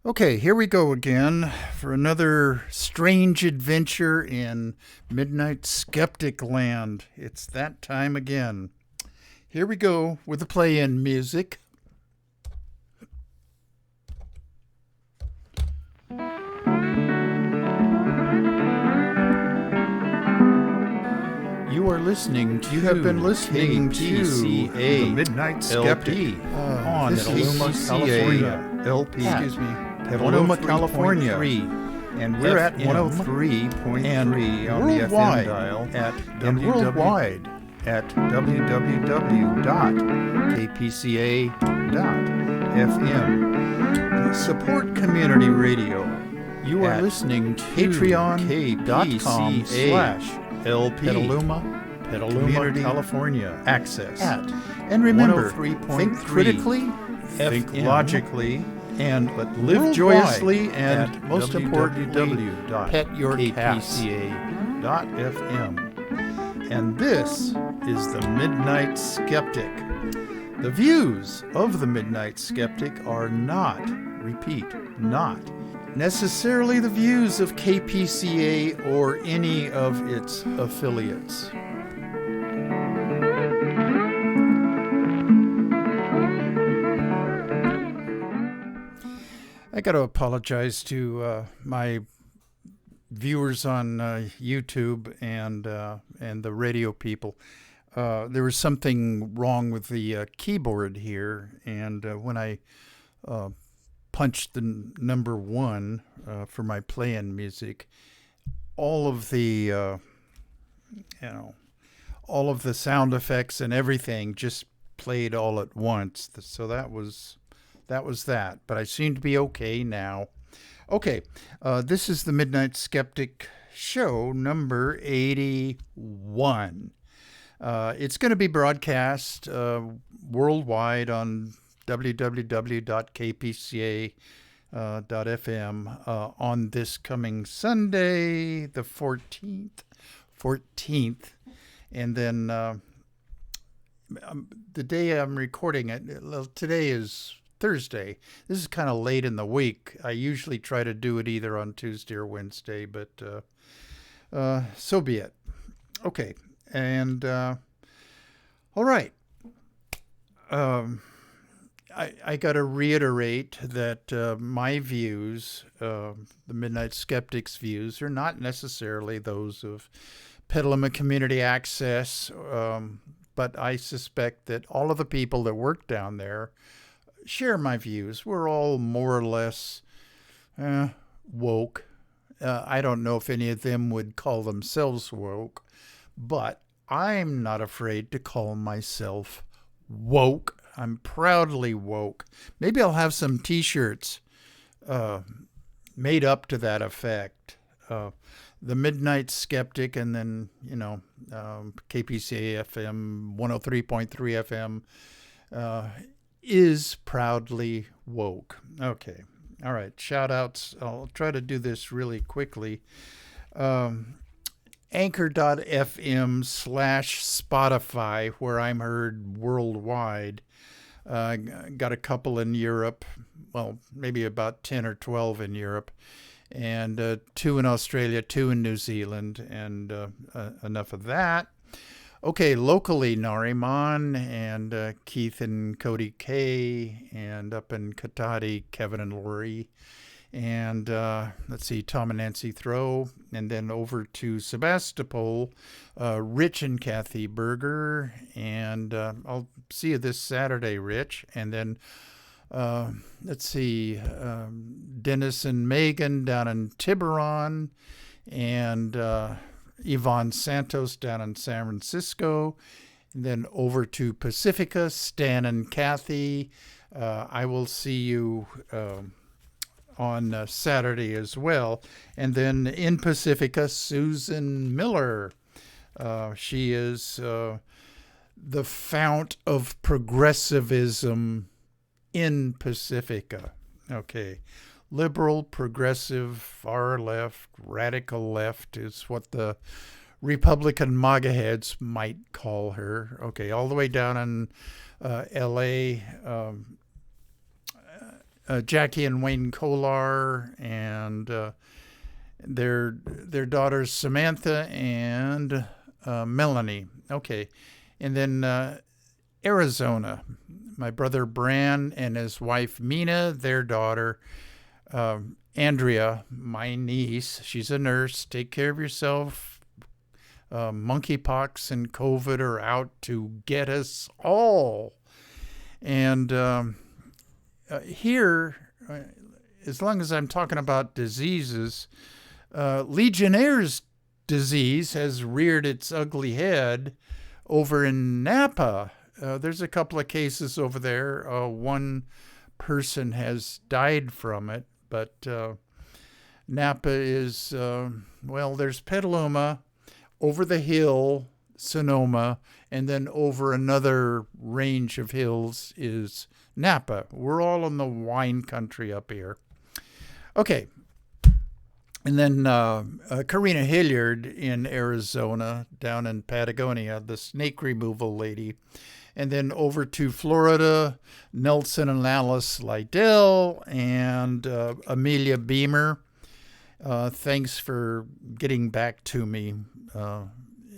Okay, here we go again for another strange adventure in Midnight Skeptic Land. It's that time again. Here we go with the play-in music. You are listening to. You have been listening to the Midnight Skeptic on Petaluma, California. LP. Excuse me. Petaluma, California. And we're at 103.3 and on the FM dial and worldwide at www.kpca.fm. Support community radio. You are listening to patreon.com/LP Petaluma, California. Access. And remember, think critically, think logically, and live joyously, and most importantly, pet your kpca.fm. And this is the Midnight Skeptic. The views of the Midnight Skeptic are not, repeat, not necessarily the views of KPCA or any of its affiliates. I got to apologize to my viewers on YouTube and the radio people. There was something wrong with the keyboard here, and when I punched the number 1 for my play-in music, all of the all of the sound effects and everything just played all at once. So that was that, but I seem to be okay now. Okay, this is the Midnight Skeptic show number 81. It's going to be broadcast worldwide on www.kpca.fm on this coming Sunday, the 14th. And then the day I'm recording it, today is Thursday. This is kind of late in the week. I usually try to do it either on Tuesday or Wednesday, but so be it. Okay, and all right. I got to reiterate that my views, the Midnight Skeptic's views, are not necessarily those of Petaluma Community Access, but I suspect that all of the people that work down there share my views. We're all more or less woke. I don't know if any of them would call themselves woke, but I'm not afraid to call myself woke. I'm proudly woke. Maybe I'll have some t-shirts made up to that effect. The Midnight Skeptic, and then, KPCA FM, 103.3 FM, is proudly woke. Okay. All right. Shout outs. I'll try to do this really quickly. Anchor.fm/Spotify, where I'm heard worldwide. Got a couple in Europe. Well, maybe about 10 or 12 in Europe. And 2 in Australia, 2 in New Zealand. And enough of that. Okay, locally, Nariman and Keith and Cody K, and up in Katati, Kevin and Lori, and let's see, Tom and Nancy Throw, and then over to Sebastopol, Rich and Kathy Berger, and I'll see you this Saturday, Rich, and then let's see, Dennis and Megan down in Tiburon, and Yvonne Santos down in San Francisco, and then over to Pacifica, Stan and Kathy. I will see you on Saturday as well. And then in Pacifica, Susan Miller. She is the fount of progressivism in Pacifica. Okay. Liberal, progressive, far left, radical left is what the Republican MAGA heads might call her. Okay, all the way down in L.A., Jackie and Wayne Kolar, and their daughters Samantha and Melanie. Okay, and then Arizona, my brother Bran and his wife Mina, their daughter Andrea, my niece. She's a nurse. Take care of yourself. Monkeypox and COVID are out to get us all. And here, as long as I'm talking about diseases, Legionnaire's disease has reared its ugly head over in Napa. There's a couple of cases over there. One person has died from it, but Napa is, there's Petaluma, over the hill, Sonoma, and then over another range of hills is Napa. We're all in the wine country up here. Okay. And then Karina Hilliard in Arizona, down in Patagonia, the snake removal lady. And then over to Florida, Nelson and Alice Lydell and Amelia Beamer. Thanks for getting back to me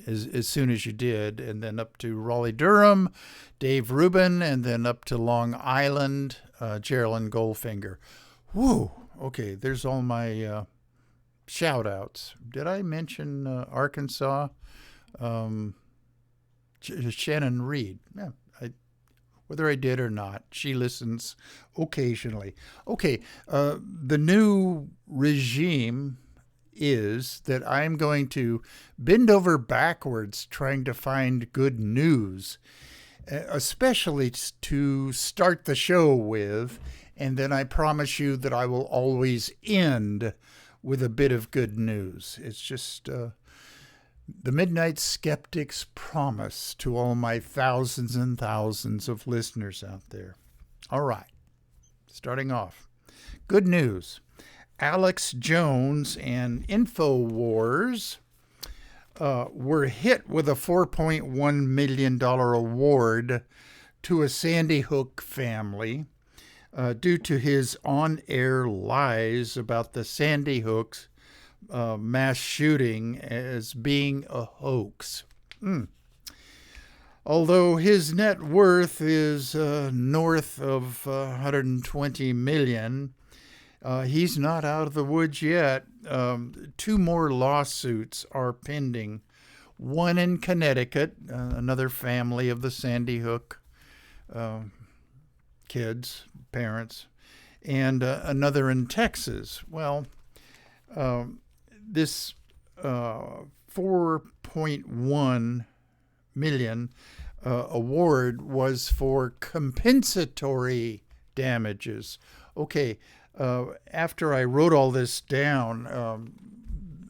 as soon as you did. And then up to Raleigh-Durham, Dave Rubin, and then up to Long Island, Geraldine Goldfinger. Whew. Okay, there's all my shout outs. Did I mention Arkansas? Shannon Reed. Yeah, whether I did or not, she listens occasionally. Okay, the new regime is that I'm going to bend over backwards trying to find good news, especially to start the show with, and then I promise you that I will always end with a bit of good news. It's just the Midnight Skeptic's promise to all my thousands and thousands of listeners out there. All right, starting off. Good news. Alex Jones and InfoWars were hit with a $4.1 million award to a Sandy Hook family due to his on-air lies about the Sandy Hook mass shooting as being a hoax. Although his net worth is north of $120 million, he's not out of the woods yet. 2 more lawsuits are pending. One in Connecticut, another family of the Sandy Hook kids, parents, and another in Texas. Well, this $4.1 million award was for compensatory damages. Okay, after I wrote all this down,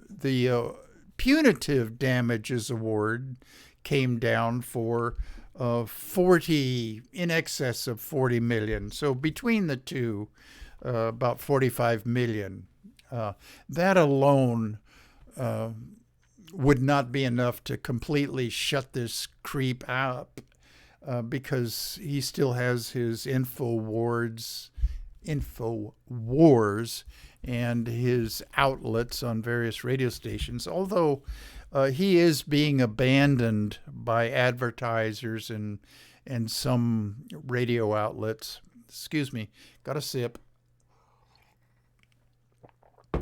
the punitive damages award came down for in excess of 40 million. So between the two, about 45 million. That alone would not be enough to completely shut this creep up, because he still has his InfoWars and his outlets on various radio stations, although he is being abandoned by advertisers and some radio outlets. Excuse me, got a sip.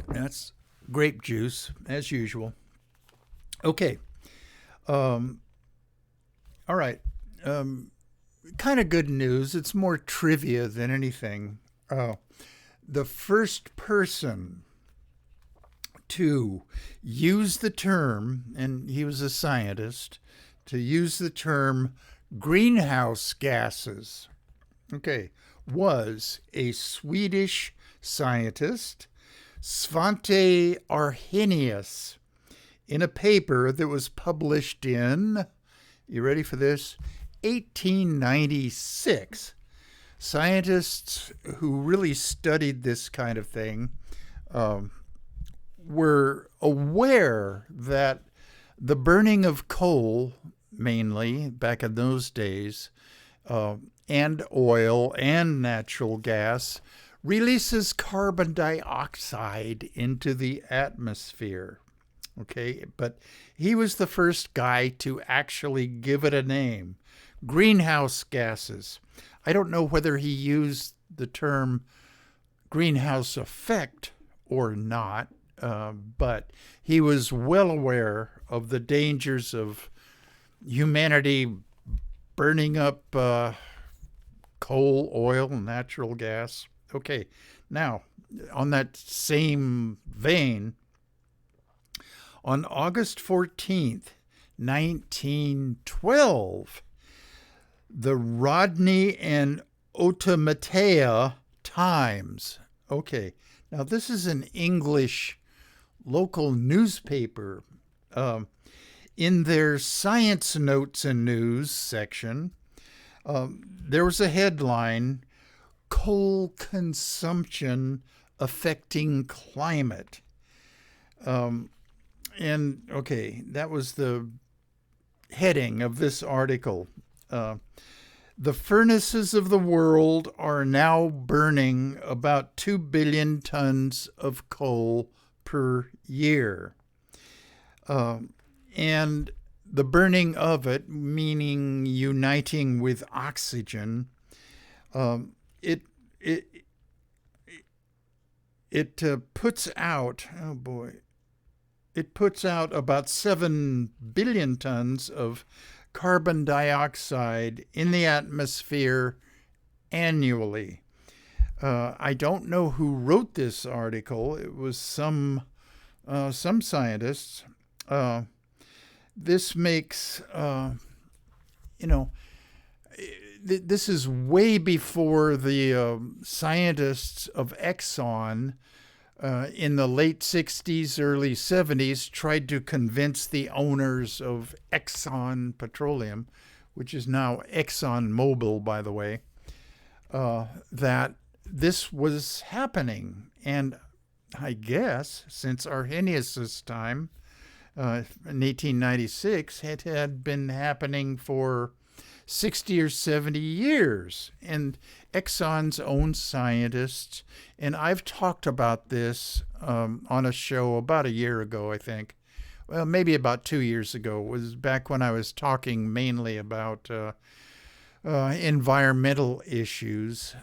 That's grape juice, as usual. Okay. All right. Kind of good news. It's more trivia than anything. The first person to use the term, and he was a scientist, to use the term greenhouse gases, was a Swedish scientist, Svante Arrhenius, in a paper that was published in, you ready for this, 1896. Scientists who really studied this kind of thing were aware that the burning of coal, mainly back in those days, and oil and natural gas releases carbon dioxide into the atmosphere. Okay, but he was the first guy to actually give it a name. Greenhouse gases. I don't know whether he used the term greenhouse effect or not, but he was well aware of the dangers of humanity burning up coal, oil, and natural gas. Okay, now, on that same vein, on August 14th, 1912, the Rodney and Ottumwa Times. Okay, now this is an English local newspaper. In their science notes and news section, there was a headline, "Coal Consumption Affecting Climate." And okay, that was the heading of this article. The furnaces of the world are now burning about 2 billion tons of coal per year. And the burning of it, meaning uniting with oxygen, it puts out, oh boy, it puts out about 7 billion tons of carbon dioxide in the atmosphere annually. I don't know who wrote this article. It was some scientists. This makes, this is way before the scientists of Exxon in the late 60s, early 70s, tried to convince the owners of Exxon Petroleum, which is now Exxon Mobil, by the way, that this was happening. And I guess since Arrhenius' time, in 1896, it had been happening for 60 or 70 years. And Exxon's own scientists, and I've talked about this on a show about a year ago, I think. Well, maybe about 2 years ago. It was back when I was talking mainly about environmental issues.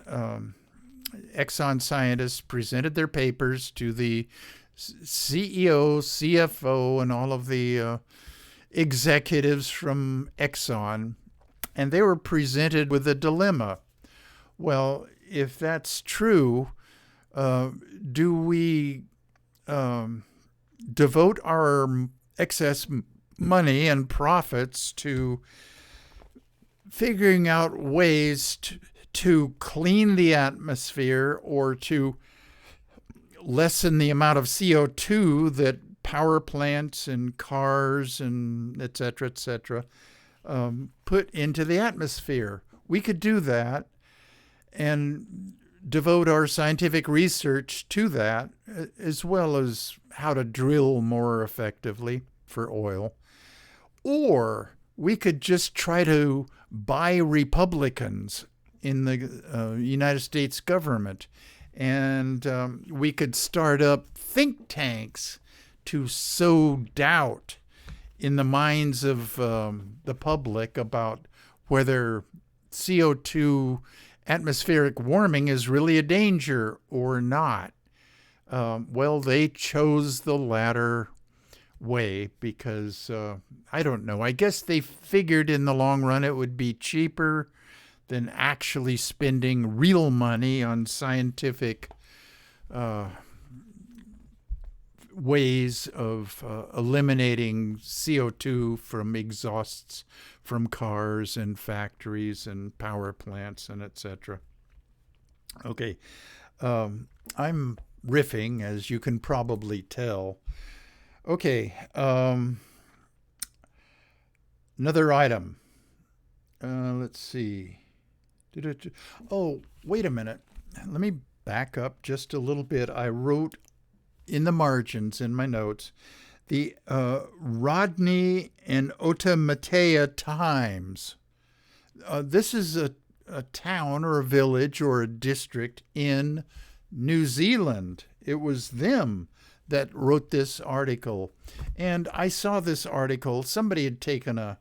Exxon scientists presented their papers to the CEO, CFO, and all of the executives from Exxon, and they were presented with a dilemma. Well, if that's true, do we devote our excess money and profits to figuring out ways to clean the atmosphere or to lessen the amount of CO2 that power plants and cars and et cetera, put into the atmosphere? We could do that and devote our scientific research to that, as well as how to drill more effectively for oil. Or we could just try to buy Republicans in the United States government, and we could start up think tanks to sow doubt in the minds of the public about whether CO2 atmospheric warming is really a danger or not. Well, they chose the latter way because, I don't know, I guess they figured in the long run it would be cheaper than actually spending real money on scientific ways of eliminating CO2 from exhausts from cars and factories and power plants and etc. Okay, I'm riffing, as you can probably tell. Okay, another item. Let's see. Oh, wait a minute. Let me back up just a little bit. I wrote in the margins in my notes the Rodney and Ottumwa Times. This is a town or a village or a district in New Zealand. It was them that wrote this article. And I saw this article. Somebody had taken a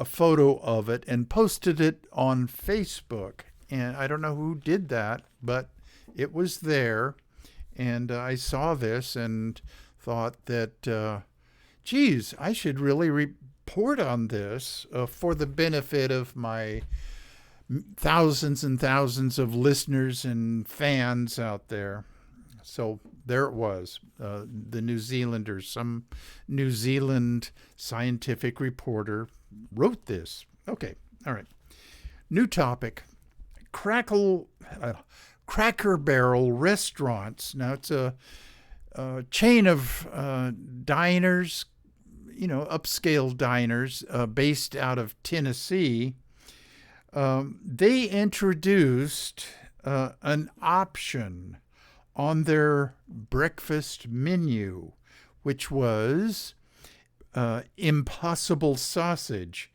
photo of it and posted it on Facebook. And I don't know who did that, but it was there. And I saw this and thought that, geez, I should really report on this for the benefit of my thousands and thousands of listeners and fans out there. So there it was, the New Zealanders. Some New Zealand scientific reporter wrote this. Okay, all right. New topic. Cracker Barrel restaurants. Now, it's a chain of diners, upscale diners based out of Tennessee. They introduced an option on their breakfast menu, which was Impossible Sausage,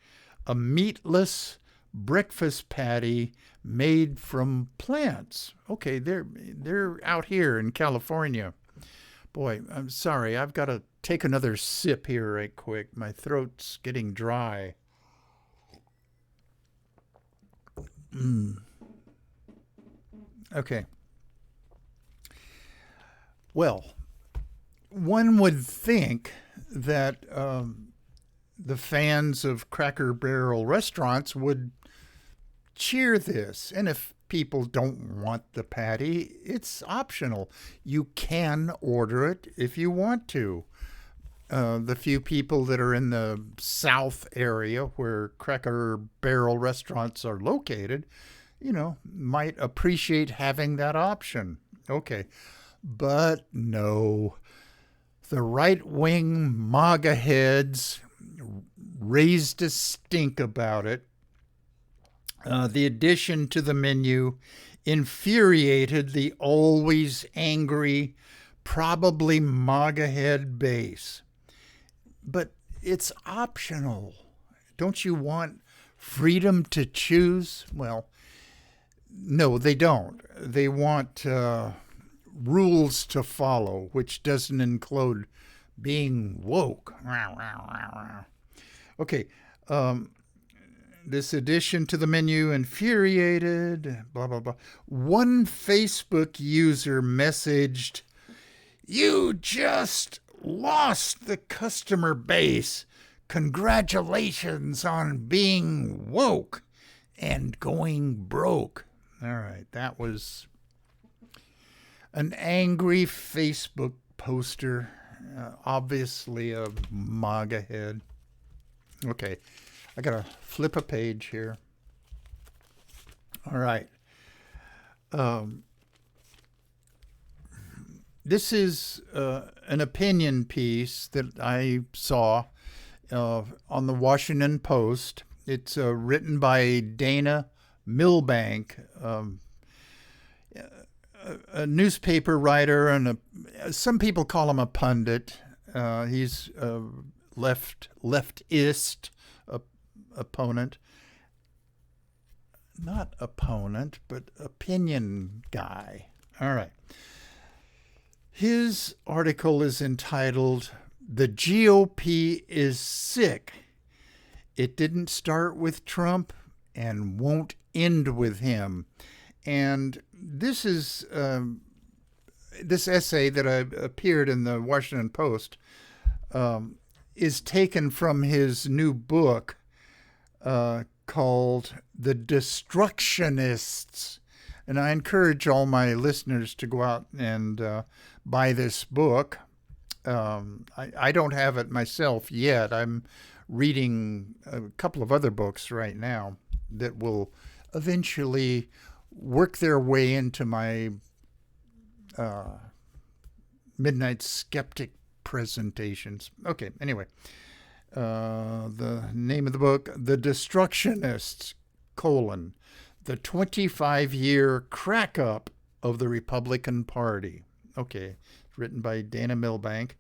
a meatless breakfast patty made from plants. Okay, they're out here in California. Boy, I'm sorry. I've got to take another sip here right quick. My throat's getting dry. Okay. Well, one would think that the fans of Cracker Barrel restaurants would cheer this. And if people don't want the patty, it's optional. You can order it if you want to. The few people that are in the South area where Cracker Barrel restaurants are located, might appreciate having that option. Okay. But no, the right-wing MAGA heads raised a stink about it. The addition to the menu infuriated the always angry, probably MAGA head base. But it's optional. Don't you want freedom to choose? Well, no, they don't. They want rules to follow, which doesn't include being woke. Okay, this addition to the menu infuriated, blah, blah, blah. One Facebook user messaged, "You just lost the customer base. Congratulations on being woke and going broke." All right, that was an angry Facebook poster, obviously a MAGA head. Okay, I gotta flip a page here. All right. This is an opinion piece that I saw on the Washington Post. It's written by Dana Milbank, a newspaper writer, and some people call him a pundit. He's a leftist opponent. Not opponent, but opinion guy. All right. His article is entitled, "The GOP is Sick. It didn't start with Trump and won't end with him." And this is this essay that appeared in the Washington Post is taken from his new book called "The Destructionists." And I encourage all my listeners to go out and buy this book. I don't have it myself yet. I'm reading a couple of other books right now that will eventually work their way into my Midnight Skeptic presentations. Okay, anyway. The name of the book, "The Destructionists, the 25-year crack-up of the Republican Party." Okay, written by Dana Milbank.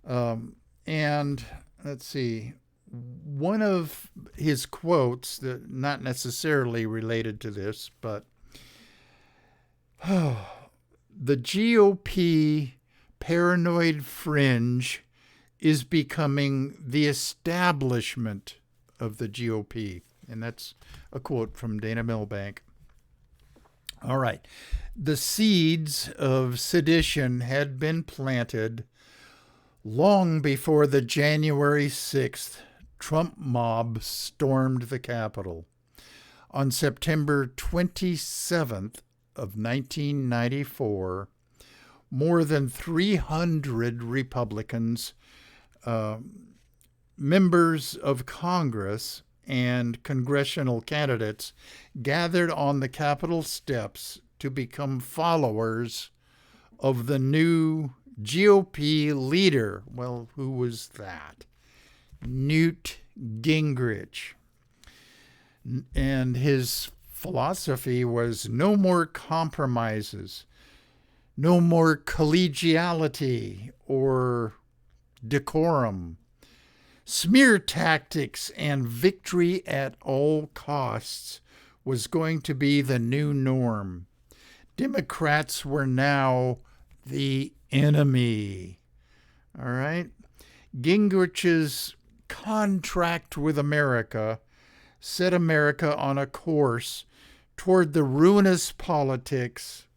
And let's see, one of his quotes, that not necessarily related to this, but The GOP paranoid fringe is becoming the establishment of the GOP. And that's a quote from Dana Milbank. All right. The seeds of sedition had been planted long before the January 6th Trump mob stormed the Capitol. On September 27th of 1994, more than 300 Republicans, members of Congress, and congressional candidates gathered on the Capitol steps to become followers of the new GOP leader. Well, who was that? Newt Gingrich. And his philosophy was no more compromises, no more collegiality or decorum. Smear tactics and victory at all costs was going to be the new norm. Democrats were now the enemy. All right? Gingrich's contract with America set America on a course toward the ruinous politics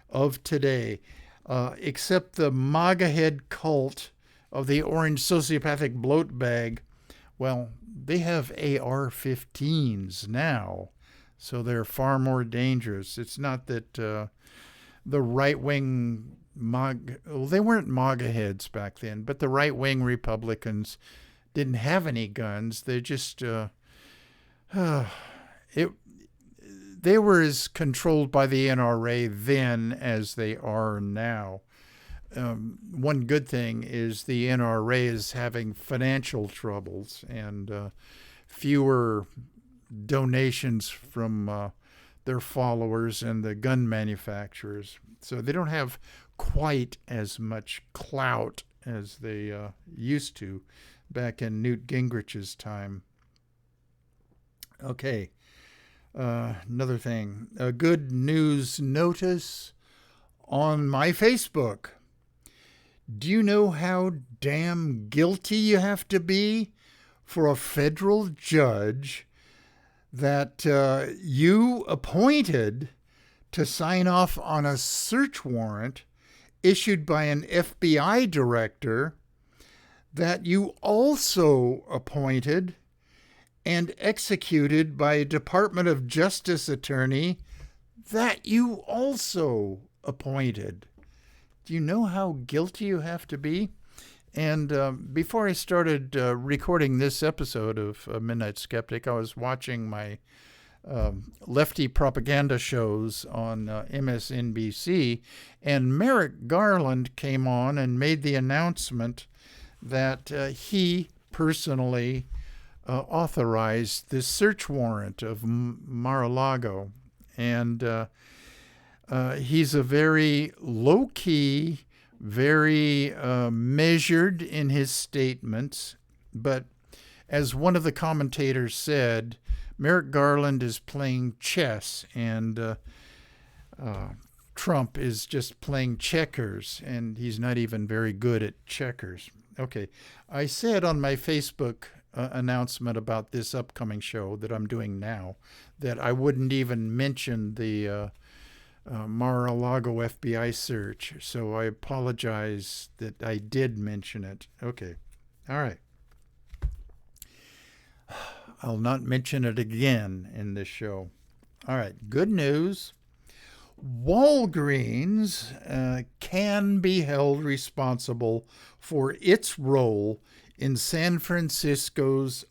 of today. Except the MAGA head cult of the orange sociopathic bloat bag, well, they have AR-15s now, so they're far more dangerous. It's not that the right-wing MAGA, well, they weren't MAGA heads back then, but the right-wing Republicans didn't have any guns. They just, they were as controlled by the NRA then as they are now. One good thing is the NRA is having financial troubles and fewer donations from their followers and the gun manufacturers. So they don't have quite as much clout as they used to back in Newt Gingrich's time. Okay, another thing. A good news notice on my Facebook. Do you know how damn guilty you have to be for a federal judge that you appointed to sign off on a search warrant issued by an FBI director that you also appointed and executed by a Department of Justice attorney that you also appointed? Do you know how guilty you have to be? And before I started recording this episode of Midnight Skeptic, I was watching my lefty propaganda shows on MSNBC, and Merrick Garland came on and made the announcement that he personally authorized this search warrant of Mar-a-Lago. And he's a very low-key, very measured in his statements. But as one of the commentators said, Merrick Garland is playing chess, and Trump is just playing checkers, and he's not even very good at checkers. Okay, I said on my Facebook announcement about this upcoming show that I'm doing now that I wouldn't even mention the Mar-a-Lago FBI search, so I apologize that I did mention it. Okay, all right. I'll not mention it again in this show. All right, good news. Walgreens can be held responsible for its role in San Francisco's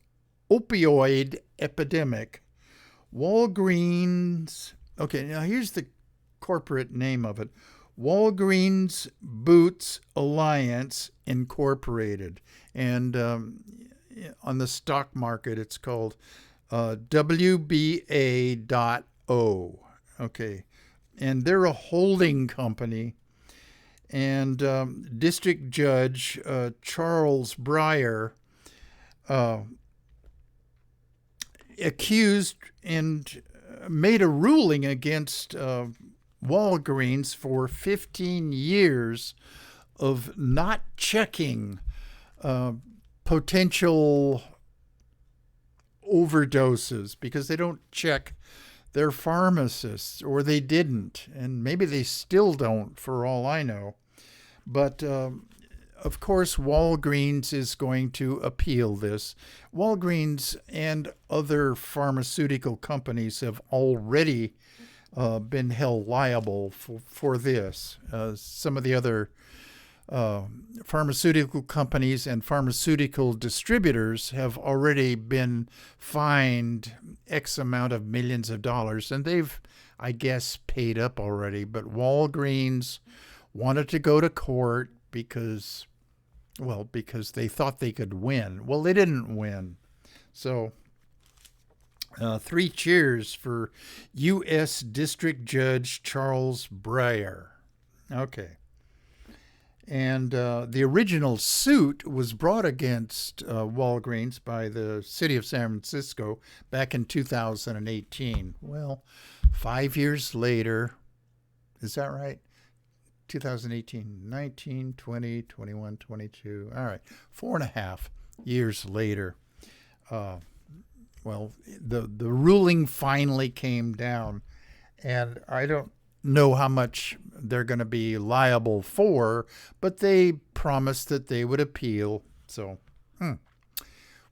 opioid epidemic. Walgreens, okay, now here's the corporate name of it. Walgreens Boots Alliance Incorporated. And on the stock market, it's called WBA.O. Okay. And they're a holding company. And District Judge Charles Breyer accused and made a ruling against Walgreens for 15 years of not checking uh, potential overdoses because they don't check their pharmacists, or they didn't, and maybe they still don't for all I know. But of course, Walgreens is going to appeal this. Walgreens and other pharmaceutical companies have already been held liable for this. Some of the other pharmaceutical companies and pharmaceutical distributors have already been fined X amount of millions of dollars, and they've, I guess, paid up already. But Walgreens wanted to go to court because they thought they could win. Well, they didn't win. So, 3 cheers for U.S. District Judge Charles Breyer. Okay. And the original suit was brought against Walgreens by the city of San Francisco back in 2018. Well, 5 years later, is that right? 2018, 19, 20, 21, 22. All right, 4.5 years later. The ruling finally came down, and I don't know how much they're going to be liable for, but they promised that they would appeal. So,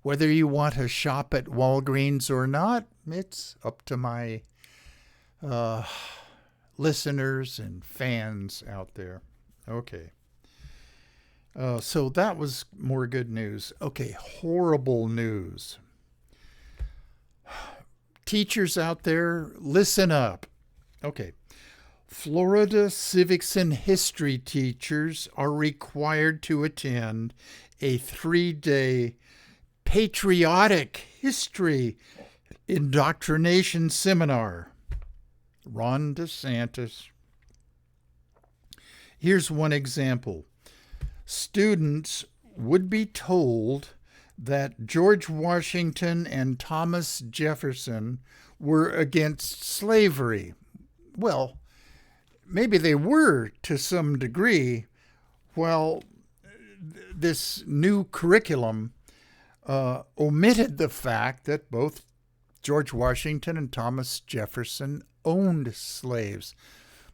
whether you want to shop at Walgreens or not, it's up to my listeners and fans out there. Okay. So that was more good news. Okay, horrible news. Teachers out there, listen up. Okay. Florida civics and history teachers are required to attend a 3-day patriotic history indoctrination seminar. Ron DeSantis. Here's one example. Students would be told that George Washington and Thomas Jefferson were against slavery. Well, maybe they were to some degree. Well, this new curriculum omitted the fact that both George Washington and Thomas Jefferson owned slaves.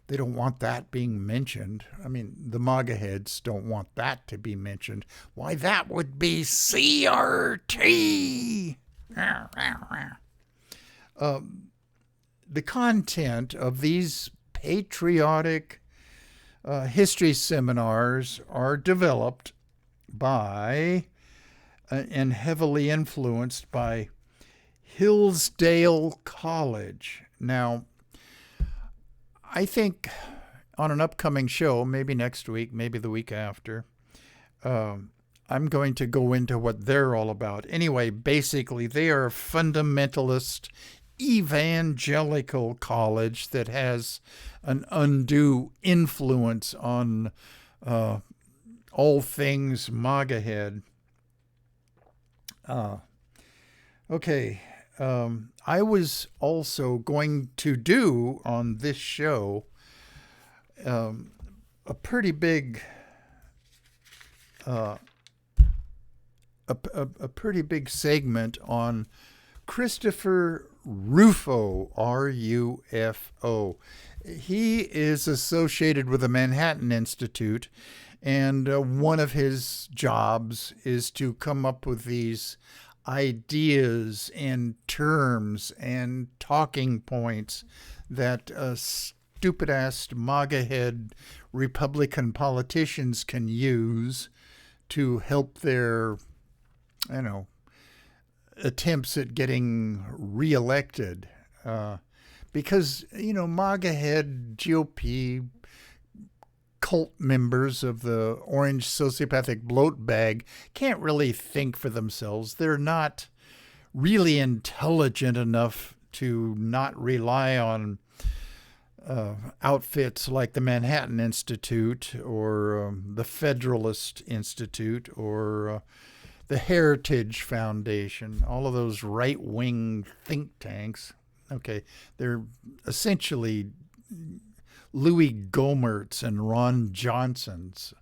They don't want that being mentioned. I mean, the MAGA heads don't want that to be mentioned. Why, that would be CRT. The content of these patriotic history seminars are developed by and heavily influenced by Hillsdale College. Now, I think on an upcoming show, maybe next week, maybe the week after, I'm going to go into what they're all about. Anyway, basically, they are a fundamentalist evangelical college that has an undue influence on all things MAGA head. Okay. I was also going to do on this show a pretty big segment on Christopher Rufo, R-U-F-O. He is associated with the Manhattan Institute, and one of his jobs is to come up with these ideas and terms and talking points that stupid-ass MAGA-head Republican politicians can use to help their, attempts at getting reelected. Because, MAGA-head GOP cult members of the orange sociopathic bloat bag can't really think for themselves. They're not really intelligent enough to not rely on outfits like the Manhattan Institute or the Federalist Institute or the Heritage Foundation, all of those right-wing think tanks. Okay, they're essentially Louis Gohmerts and Ron Johnsons.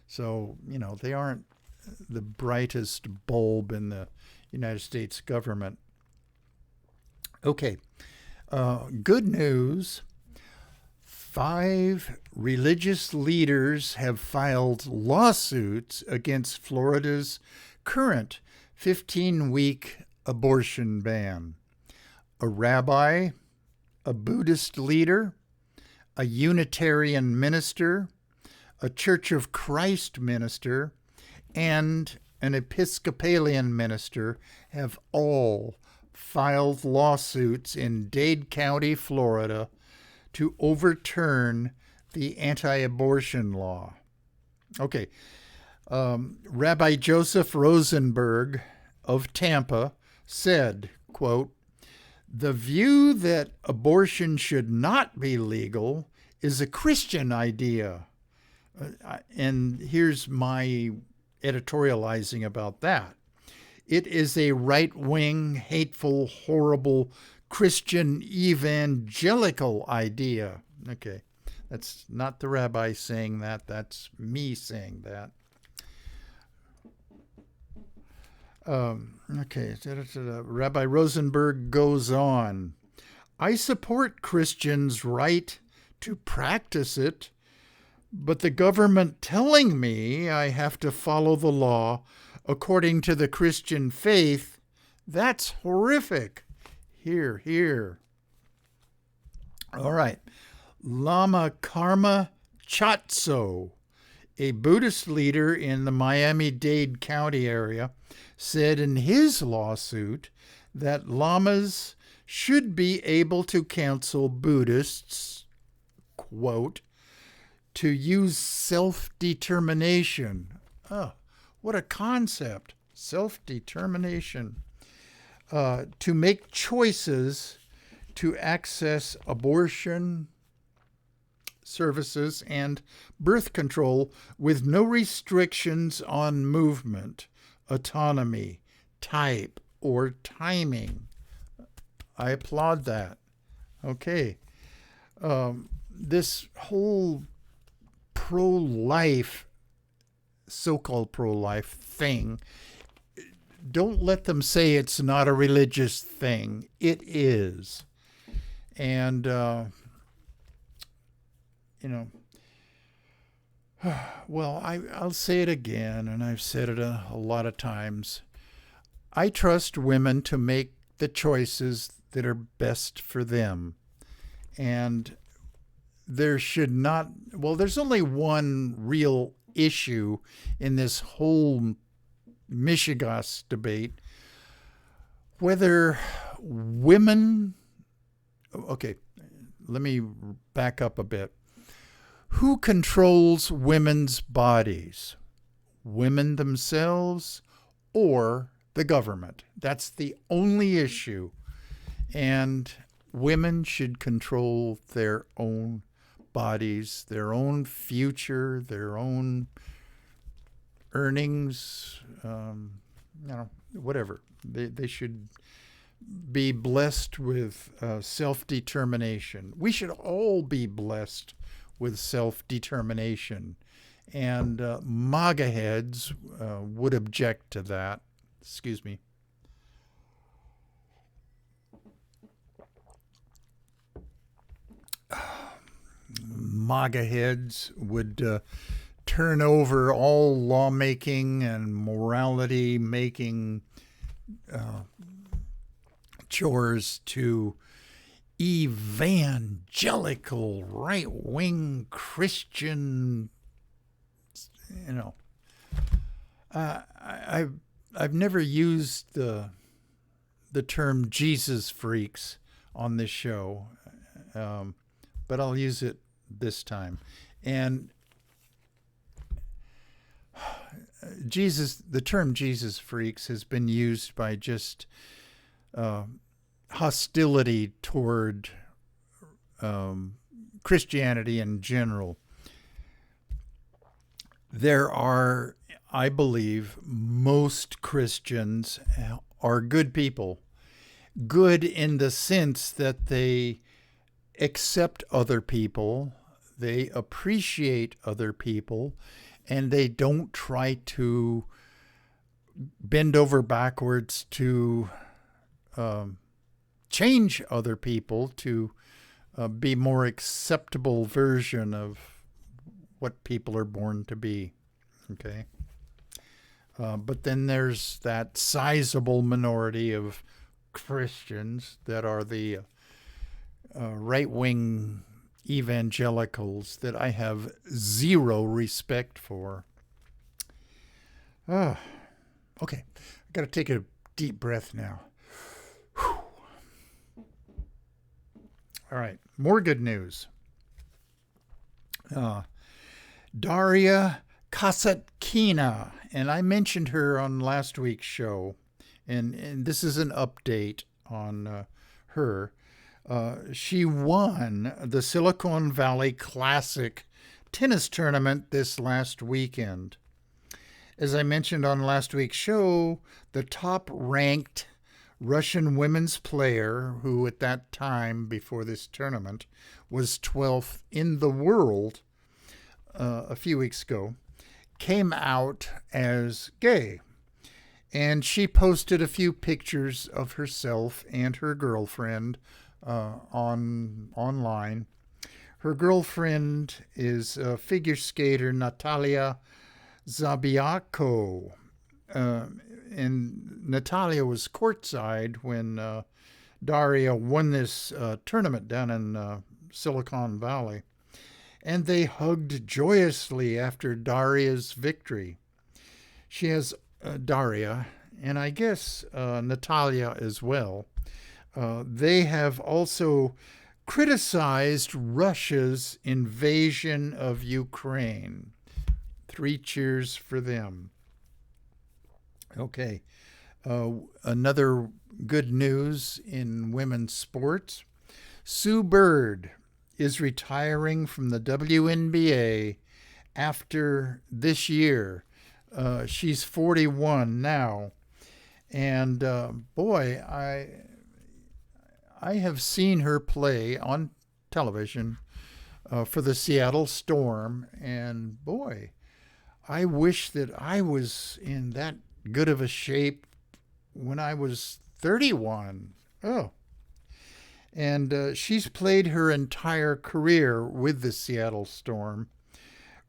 So, they aren't the brightest bulb in the United States government. Okay, good news. 5 religious leaders have filed lawsuits against Florida's current 15-week abortion ban. A rabbi, a Buddhist leader, a Unitarian minister, a Church of Christ minister, and an Episcopalian minister have all filed lawsuits in Dade County, Florida, to overturn the anti-abortion law. Okay, Rabbi Joseph Rosenberg of Tampa said, quote, "The view that abortion should not be legal is a Christian idea." And here's my editorializing about that. It is a right-wing, hateful, horrible Christian evangelical idea. Okay, that's not the rabbi saying that. That's me saying that. Okay, Rabbi Rosenberg goes on. "I support Christians' right to practice it, but the government telling me I have to follow the law according to the Christian faith, that's horrific." Here, here. All right. Lama Karma Chatso, a Buddhist leader in the Miami-Dade County area, said in his lawsuit that lamas should be able to counsel Buddhists, quote, to use self-determination. Oh, what a concept, self-determination. To make choices to access abortion services and birth control with no restrictions on movement, autonomy, type, or timing. I applaud that. Okay. This whole pro-life, so-called pro-life thing, don't let them say it's not a religious thing. It is. And, well, I'll say it again, and I've said it a lot of times. I trust women to make the choices that are best for them. And there's only one real issue in this whole Michigas debate, whether women, okay, let me back up a bit. Who controls women's bodies? Women themselves or the government? That's the only issue. And women should control their own bodies, their own future, their own earnings, whatever. They should be blessed with self-determination. We should all be blessed with self-determination. And MAGA heads would object to that. Excuse me. MAGA heads would turn over all lawmaking and morality-making chores to evangelical, right-wing Christian, I've never used the term Jesus freaks on this show, but I'll use it this time. And the term Jesus freaks has been used by just hostility toward Christianity in general. There are, I believe, most Christians are good people. Good in the sense that they accept other people, They appreciate other people, and they don't try to bend over backwards to change other people to be more acceptable version of what people are born to be. Okay. But then there's that sizable minority of Christians that are the right-wing evangelicals that I have zero respect for. Okay, I got to take a deep breath now. Whew. All right, more good news. Daria Kasatkina, and I mentioned her on last week's show, and this is an update on her. She won the Silicon Valley Classic tennis tournament this last weekend. As I mentioned on last week's show, the top-ranked Russian women's player, who at that time before this tournament was 12th in the world a few weeks ago, came out as gay. And she posted a few pictures of herself and her girlfriend online. Her girlfriend is figure skater Natalia Zabiako. And Natalia was courtside when Daria won this tournament down in Silicon Valley. And they hugged joyously after Daria's victory. She has Daria, and I guess Natalia as well. They have also criticized Russia's invasion of Ukraine. 3 cheers for them. Okay, another good news in women's sports. Sue Bird is retiring from the WNBA after this year. She's 41 now. And boy, I have seen her play on television for the Seattle Storm. And boy, I wish that I was in that good of a shape when I was 31. Oh. And she's played her entire career with the Seattle Storm.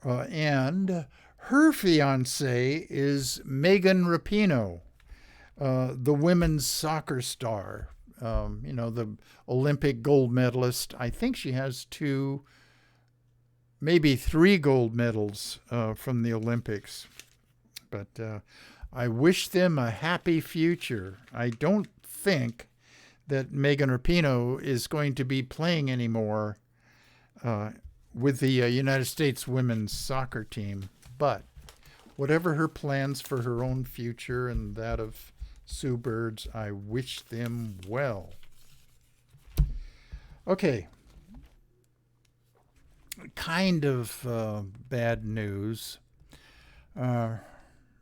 And her fiance is Megan Rapinoe, the women's soccer star, the Olympic gold medalist. I think she has 2, maybe 3 gold medals from the Olympics. But I wish them a happy future. I don't think that Megan Rapinoe is going to be playing anymore with the United States women's soccer team. But whatever her plans for her own future and that of Sue Bird's, I wish them well. Okay. Kind of bad news. I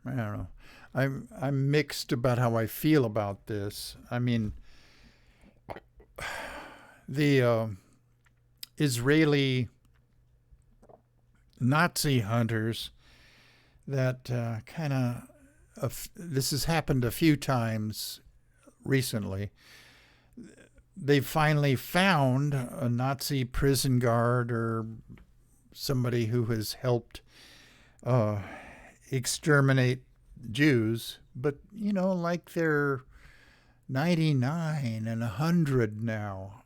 don't know. I'm mixed about how I feel about this. I mean, the Israeli Nazi hunters that this has happened a few times recently. They finally found a Nazi prison guard or somebody who has helped exterminate Jews, but like they're 99 and 100 now.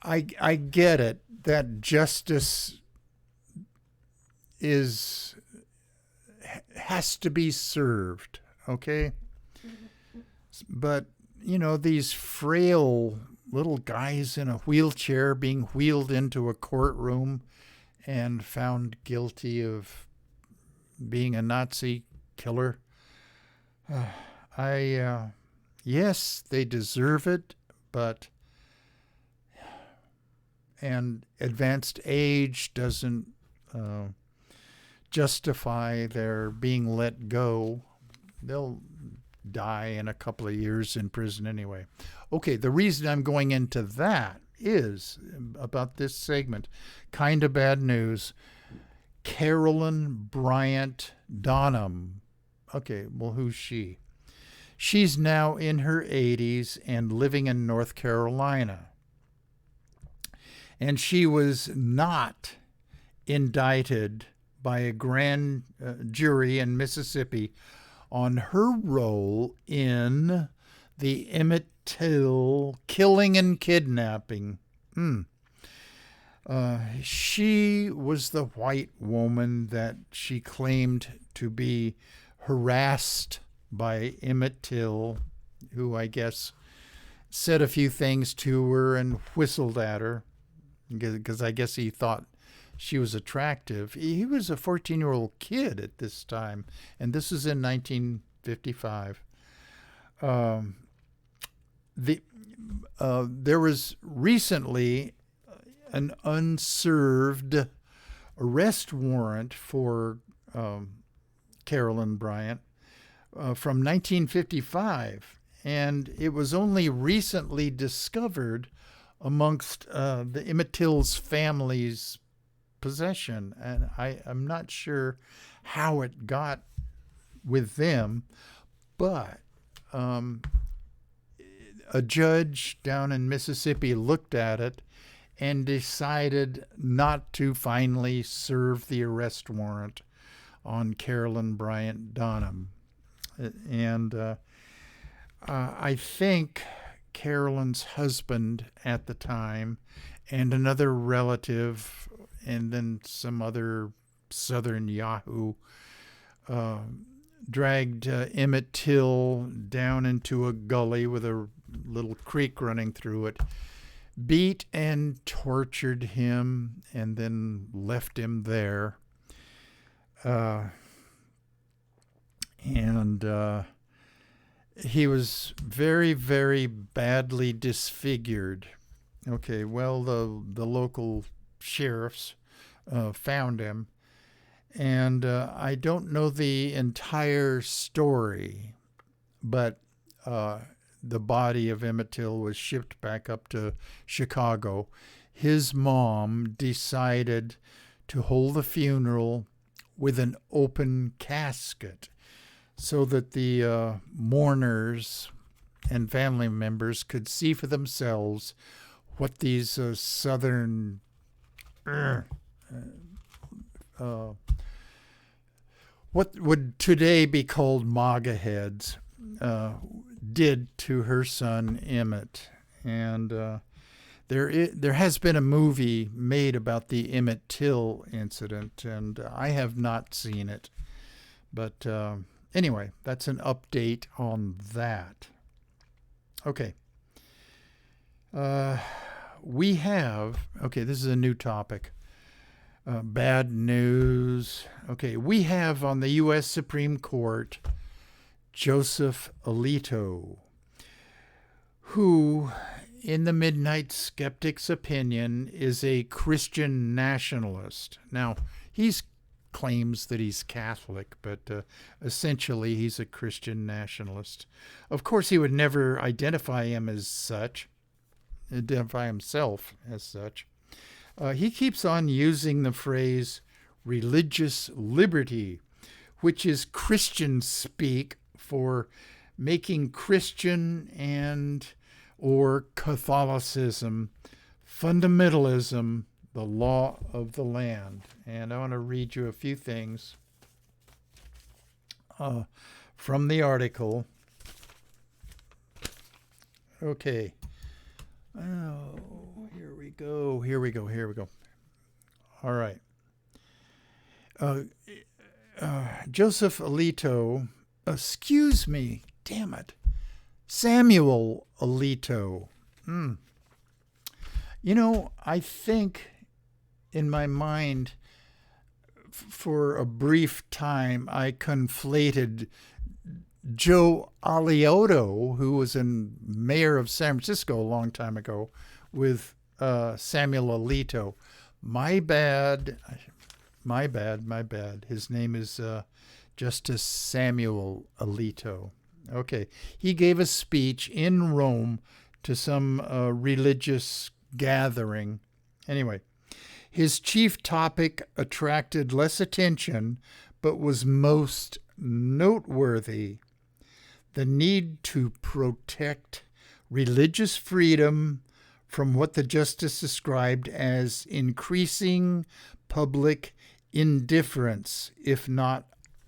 I get it that justice has to be served, okay? But these frail little guys in a wheelchair being wheeled into a courtroom and found guilty of being a Nazi killer. Yes, they deserve it, and advanced age doesn't justify their being let go. They'll die in a couple of years in prison anyway. Okay, the reason I'm going into that is about this segment. Kind of bad news. Carolyn Bryant Donham. Okay, well, who's she? She's now in her 80s and living in North Carolina. And she was not indicted by a grand jury in Mississippi on her role in the Emmett Till killing and kidnapping. She was the white woman that she claimed to be harassed by Emmett Till, who I guess said a few things to her and whistled at her because I guess he thought she was attractive. He was a 14-year-old kid at this time, and this is in 1955. There was recently an unserved arrest warrant for Carolyn Bryant from 1955, and it was only recently discovered amongst the Emmett Till's family's possession, and I'm not sure how it got with them, but a judge down in Mississippi looked at it and decided not to finally serve the arrest warrant on Carolyn Bryant Donham. And I think Carolyn's husband at the time and another relative and then some other Southern Yahoo dragged Emmett Till down into a gully with a little creek running through it, beat and tortured him, and then left him there. He was very, very badly disfigured. Okay, well, the local sheriffs found him, and I don't know the entire story, but the body of Emmett Till was shipped back up to Chicago. His mom decided to hold the funeral with an open casket so that the mourners and family members could see for themselves what these Southern what would today be called MAGA heads did to her son Emmett. And there has been a movie made about the Emmett Till incident, and I have not seen it. But anyway, that's an update on that. Okay. This is a new topic. Bad news. Okay, we have on the U.S. Supreme Court Joseph Alito, who, in the Midnight Skeptic's opinion, is a Christian nationalist. Now, he claims that he's Catholic, but essentially he's a Christian nationalist. Of course, he would never identify himself as such. He keeps on using the phrase religious liberty, which is Christian speak for making Christian and or Catholicism, fundamentalism, the law of the land. And I want to read you a few things from the article. Okay. Oh, here we go. All right. Joseph Alito, excuse me, damn it. Samuel Alito. You know, I think in my mind, for a brief time, I conflated Joe Alito, who was mayor of San Francisco a long time ago, with Samuel Alito. My bad. His name is Justice Samuel Alito. Okay. He gave a speech in Rome to some religious gathering. Anyway, his chief topic attracted less attention, but was most noteworthy: the need to protect religious freedom from what the justice described as increasing public indifference, if not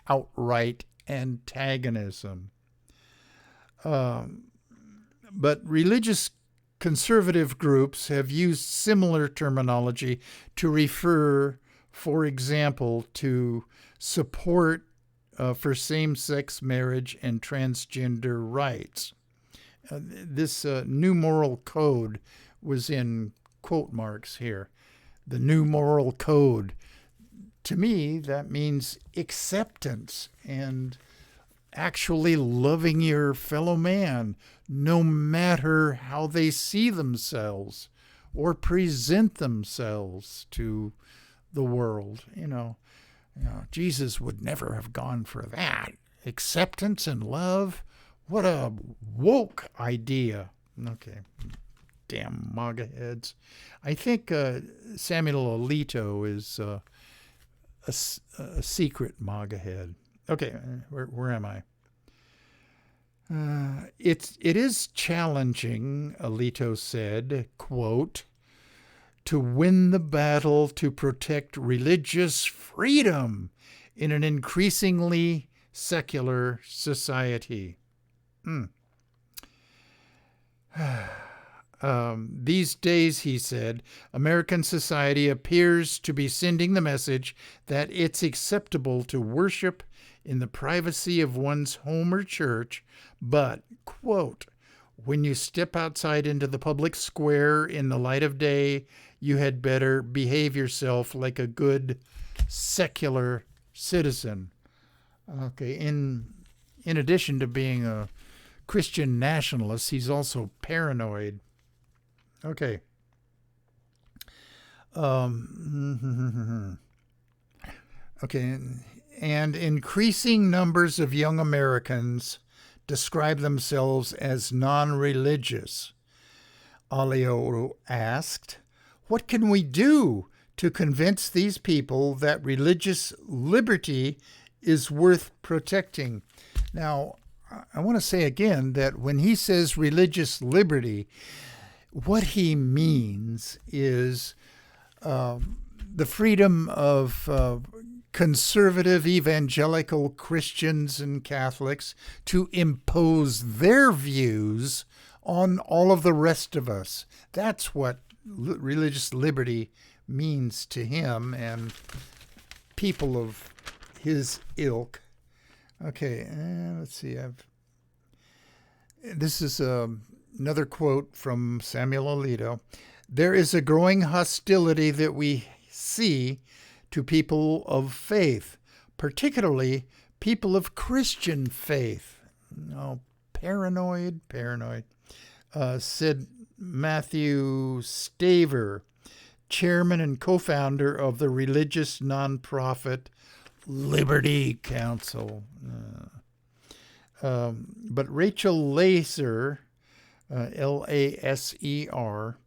outright antagonism. But religious conservative groups have used similar terminology to refer, for example, to support for same-sex marriage and transgender rights. This new moral code was in quote marks here. The new moral code. To me, that means acceptance and actually loving your fellow man, no matter how they see themselves or present themselves to the world. Jesus would never have gone for that. Acceptance and love. What a woke idea. Okay. Damn MAGA heads. I think Samuel Alito is a secret MAGA head. Okay, where am I? It is challenging, Alito said, quote, to win the battle to protect religious freedom in an increasingly secular society. These days, he said, American society appears to be sending the message that it's acceptable to worship in the privacy of one's home or church, but, quote, when you step outside into the public square in the light of day, you had better behave yourself like a good secular citizen. Okay, in addition to being a Christian nationalist, he's also paranoid. Okay. Okay, and increasing numbers of young Americans describe themselves as non-religious. Alito asked, what can we do to convince these people that religious liberty is worth protecting? Now, I want to say again that when he says religious liberty, what he means is the freedom of conservative evangelical Christians and Catholics to impose their views on all of the rest of us. That's what religious liberty means to him and people of his ilk. Okay, let's see. This is another quote from Samuel Alito. There is a growing hostility that we see to people of faith, particularly people of Christian faith. Oh, paranoid, said Matthew Staver, chairman and co-founder of the religious nonprofit Liberty Council. But Rachel Laser, Laser,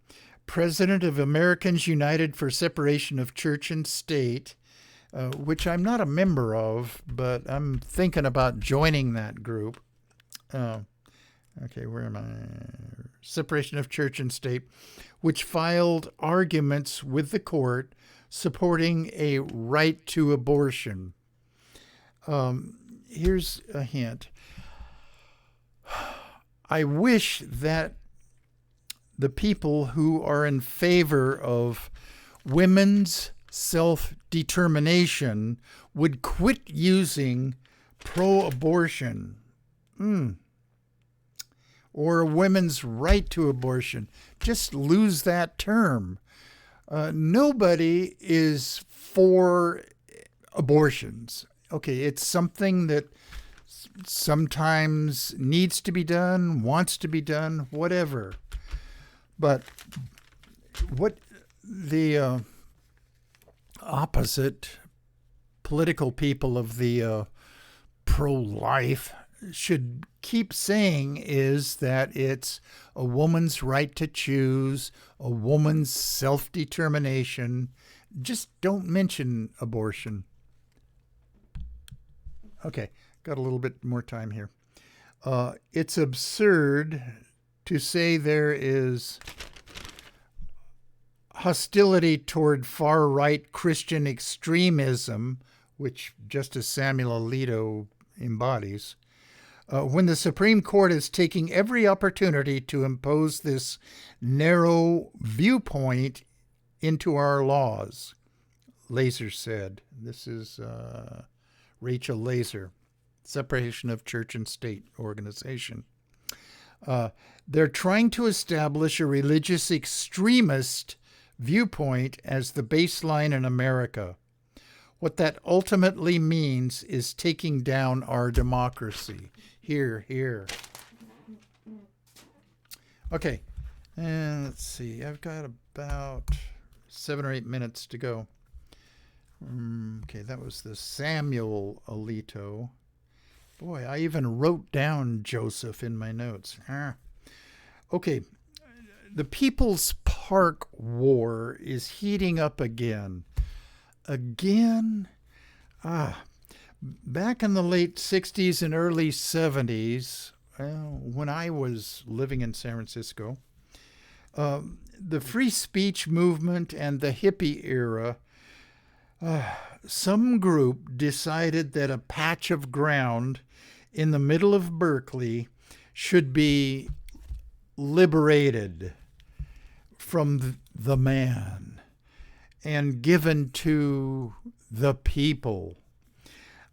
president of Americans United for Separation of Church and State, which I'm not a member of, but I'm thinking about joining that group. Okay, where am I? Separation of Church and State, which filed arguments with the court supporting a right to abortion. Here's a hint. I wish that the people who are in favor of women's self-determination would quit using pro-abortion or women's right to abortion. Just lose that term. Nobody is for abortions. Okay, it's something that sometimes needs to be done, wants to be done, whatever. But what the opposite political people of the pro-life should keep saying is that it's a woman's right to choose, a woman's self-determination. Just don't mention abortion. Okay, got a little bit more time here. It's absurd to say there is hostility toward far-right Christian extremism, which Justice Samuel Alito embodies, when the Supreme Court is taking every opportunity to impose this narrow viewpoint into our laws, Laser said. This is Rachel Laser, Separation of Church and State organization. They're trying to establish a religious extremist viewpoint as the baseline in America. What that ultimately means is taking down our democracy. Here, here. Okay, and let's see. I've got about 7 or 8 minutes to go. Okay, that was the Samuel Alito. Boy, I even wrote down Joseph in my notes. Okay, the People's Park War is heating up again. Back in the late 60s and early 70s, when I was living in San Francisco, the free speech movement and the hippie era, some group decided that a patch of ground in the middle of Berkeley should be liberated from the man and given to the people,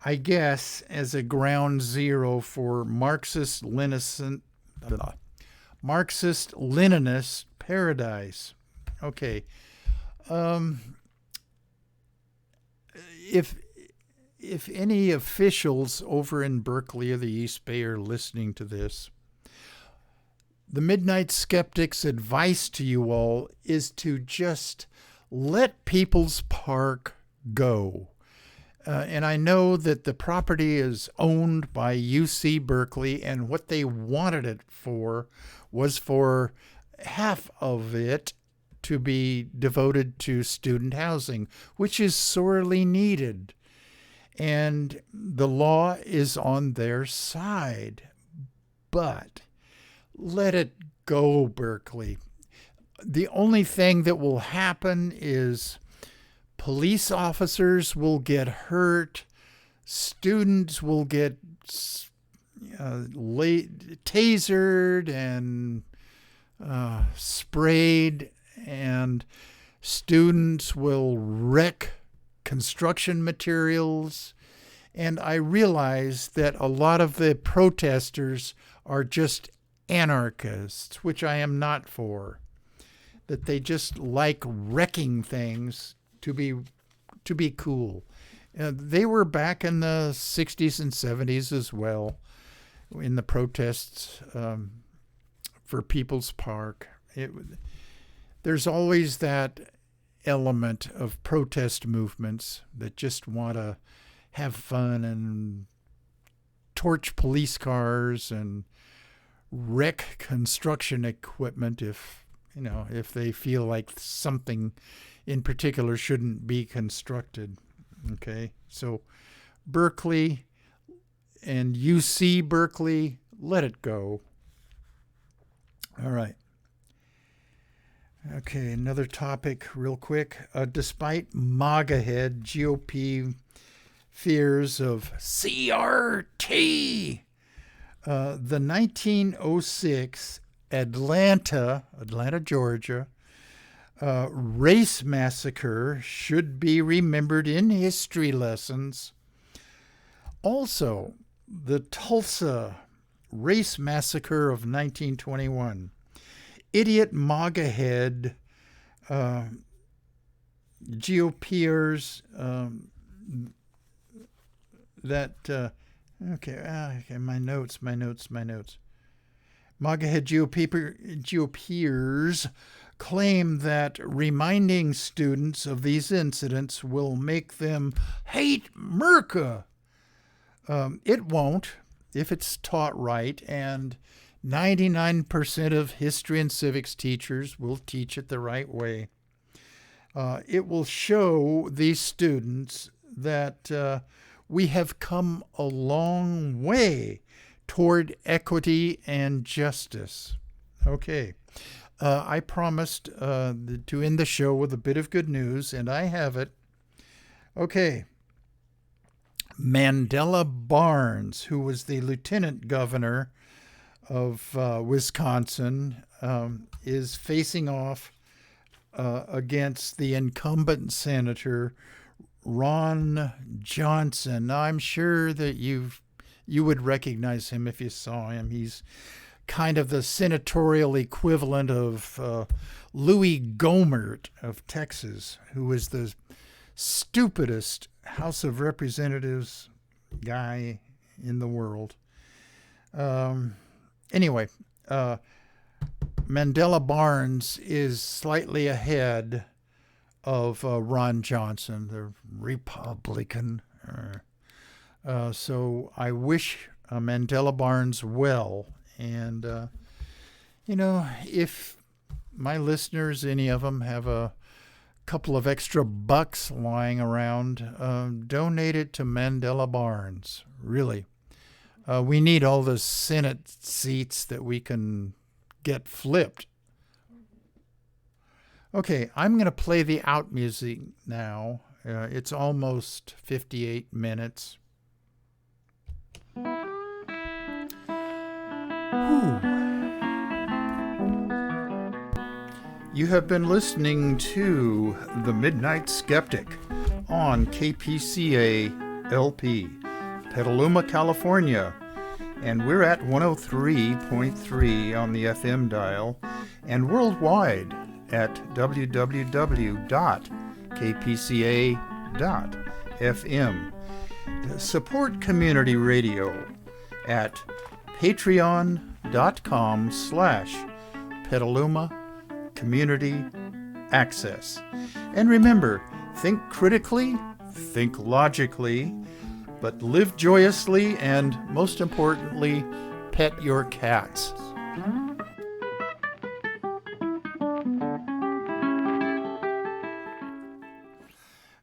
I guess, as a ground zero for Marxist-Leninist paradise. Okay. If any officials over in Berkeley or the East Bay are listening to this, the Midnight Skeptic's advice to you all is to just let People's Park go. And I know that the property is owned by UC Berkeley, and what they wanted it for was for half of it to be devoted to student housing, which is sorely needed. And the law is on their side. But let it go, Berkeley. The only thing that will happen is police officers will get hurt, students will get tasered and sprayed, and students will wreck construction materials. And I realize that a lot of the protesters are just anarchists, which I am not for. That they just like wrecking things to be cool. They were back in the 60s and 70s as well in the protests for People's Park. There's always that element of protest movements that just want to have fun and torch police cars and wreck construction equipment if they feel like something in particular shouldn't be constructed. Okay, so Berkeley and UC Berkeley, let it go. All right. Okay, another topic real quick. Despite MAGA-head GOP fears of CRT, the 1906 Atlanta, Georgia, race massacre should be remembered in history lessons. Also, the Tulsa race massacre of 1921. Idiot MAGA head GOPers my notes. MAGA head GOPers claim that reminding students of these incidents will make them hate Merca. It won't. if it's taught right, and 99% of history and civics teachers will teach it the right way, it will show these students that we have come a long way toward equity and justice. Okay. I promised to end the show with a bit of good news, and I have it. Okay. Mandela Barnes, who was the lieutenant governor of Wisconsin, is facing off against the incumbent senator, Ron Johnson. I'm sure that you would recognize him if you saw him. He's kind of the senatorial equivalent of Louis Gohmert of Texas, who was the stupidest House of Representatives guy in the world. Anyway, Mandela Barnes is slightly ahead of Ron Johnson, the Republican. So I wish Mandela Barnes well. And, if my listeners, any of them, have a couple of extra bucks lying around, donate it to Mandela Barnes. Really. We need all the Senate seats that we can get flipped. Okay, I'm going to play the out music now. It's almost 58 minutes. You have been listening to The Midnight Skeptic on KPCA LP, Petaluma, California. And we're at 103.3 on the FM dial and worldwide at www.kpca.fm. Support community radio at patreon.com/Petaluma Community Access. And remember, think critically, think logically, but live joyously, and most importantly, pet your cats.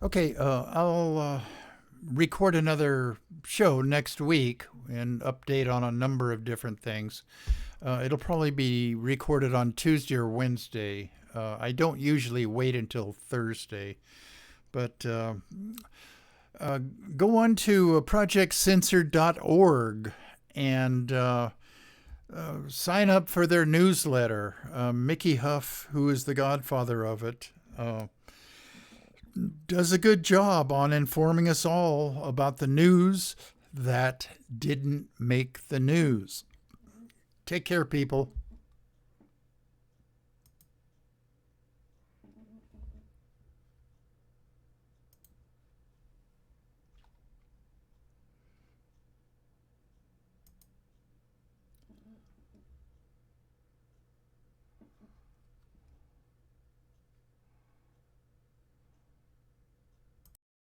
Okay, I'll record another show next week and update on a number of different things. It'll probably be recorded on Tuesday or Wednesday. I don't usually wait until Thursday, but go on to projectcensored.org and sign up for their newsletter. Mickey Huff, who is the godfather of it, does a good job on informing us all about the news that didn't make the news. Take care, people.